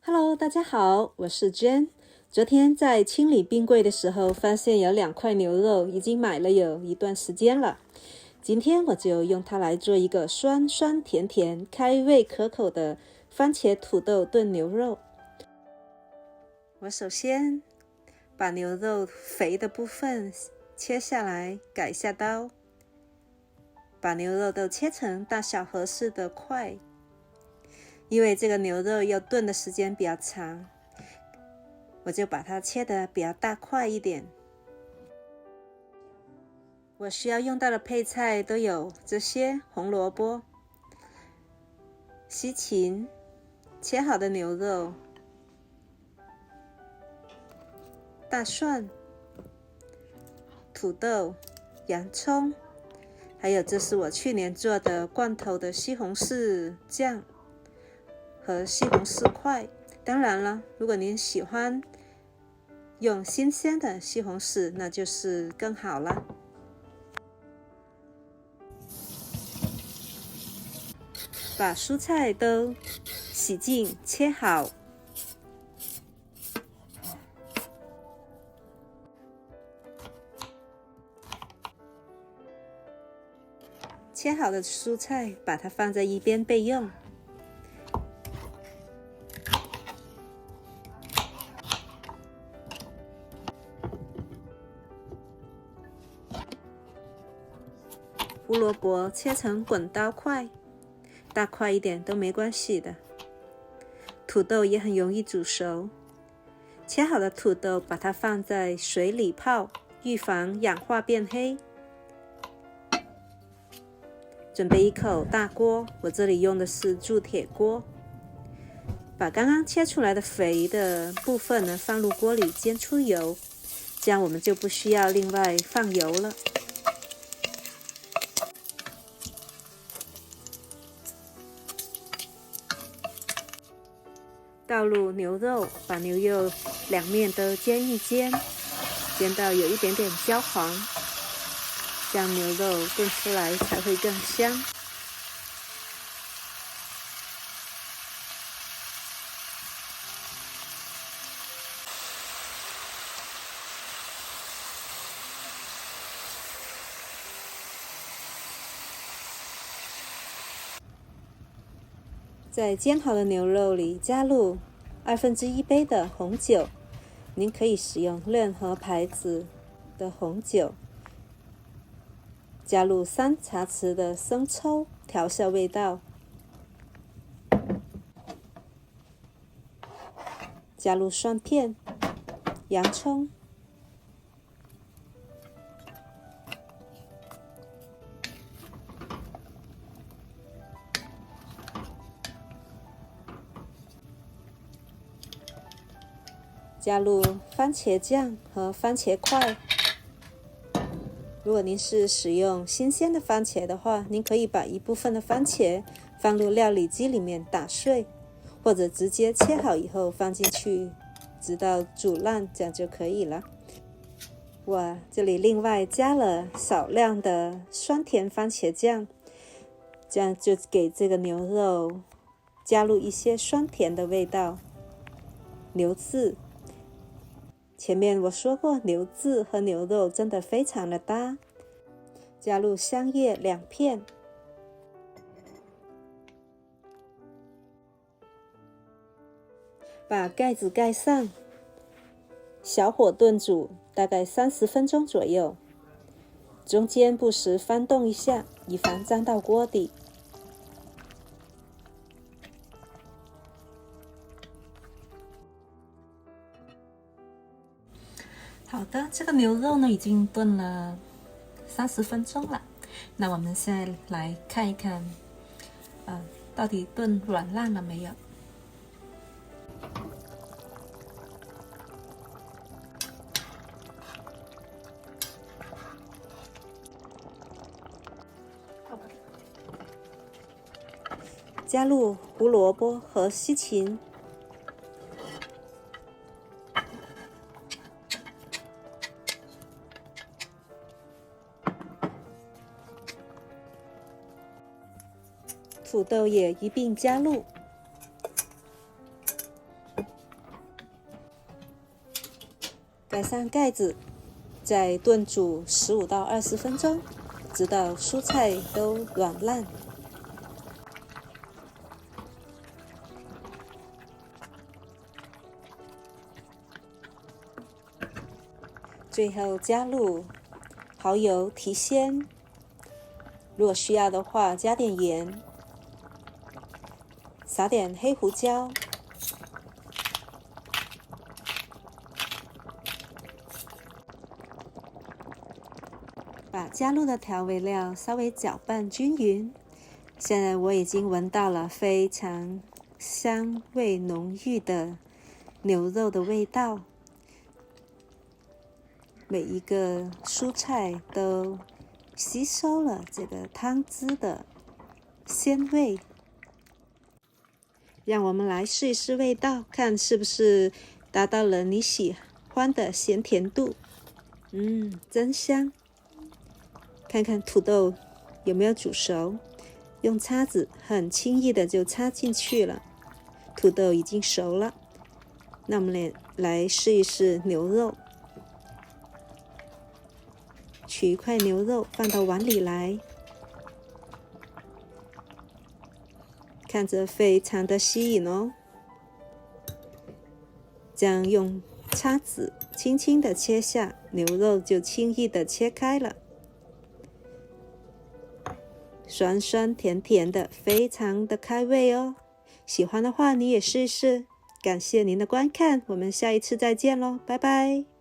Hello， 大家好，我是 Jen。昨天在清理冰柜的时候，发现有2块牛肉，已经买了有一段时间了。今天我就用它来做一个酸酸甜甜、开胃可口的番茄土豆炖牛肉。我首先把牛肉肥的部分切下来，改一下刀，把牛肉都切成大小合适的块。因为这个牛肉要炖的时间比较长，我就把它切得比较大块一点。我需要用到的配菜都有这些：红萝卜、西芹、切好的牛肉、大蒜、土豆、洋葱，还有这是我去年做的罐头的西红柿酱和西红柿块。当然了，如果您喜欢用新鲜的西红柿，那就是更好了。把蔬菜都洗净切好，切好的蔬菜把它放在一边备用。胡萝卜切成滚刀块，大块一点都没关系的。土豆也很容易煮熟，切好的土豆把它放在水里泡，预防氧化变黑。准备一口大锅，我这里用的是铸铁锅。把刚刚切出来的肥的部分呢放入锅里煎出油，这样我们就不需要另外放油了。倒入牛肉，把牛肉两面都煎一煎，煎到有一点点焦黄，这样牛肉炖出来才会更香。在煎好的牛肉里加入1/2杯的红酒，您可以使用任何牌子的红酒。加入3茶匙的生抽调下味道，加入蒜片、洋葱、加入番茄酱和番茄块。如果您是使用新鲜的番茄的话，您可以把一部分的番茄放入料理机里面打碎，或者直接切好以后放进去，直到煮烂，这样就可以了。我这里另外加了少量的酸甜番茄酱，这样就给这个牛肉加入一些酸甜的味道。牛至，前面我说过，牛至和牛肉真的非常的搭。加入香叶2片，把盖子盖上，小火炖煮大概30分钟左右，中间不时翻动一下，以防沾到锅底。好的，这个牛肉呢已经炖了30分钟了。那我们现在来看一看，到底炖软烂了没有？加入胡萝卜和西芹。土豆也一并加入，盖上盖子，再炖煮15到20分钟，直到蔬菜都软烂。最后加入蚝油提鲜，如果需要的话加点盐，撒点黑胡椒，把加入的调味料稍微搅拌均匀。现在我已经闻到了非常香味浓郁的牛肉的味道，每一个蔬菜都吸收了这个汤汁的鲜味。让我们来试一试味道，看是不是达到了你喜欢的咸甜度。真香！看看土豆有没有煮熟，用叉子很轻易的就插进去了，土豆已经熟了。那我们来试一试牛肉，取一块牛肉放到碗里来，看着非常的吸引哦。这样用叉子轻轻的切下，牛肉就轻易的切开了，酸酸甜甜的，非常的开胃哦。喜欢的话你也试试。感谢您的观看，我们下一次再见咯，拜拜。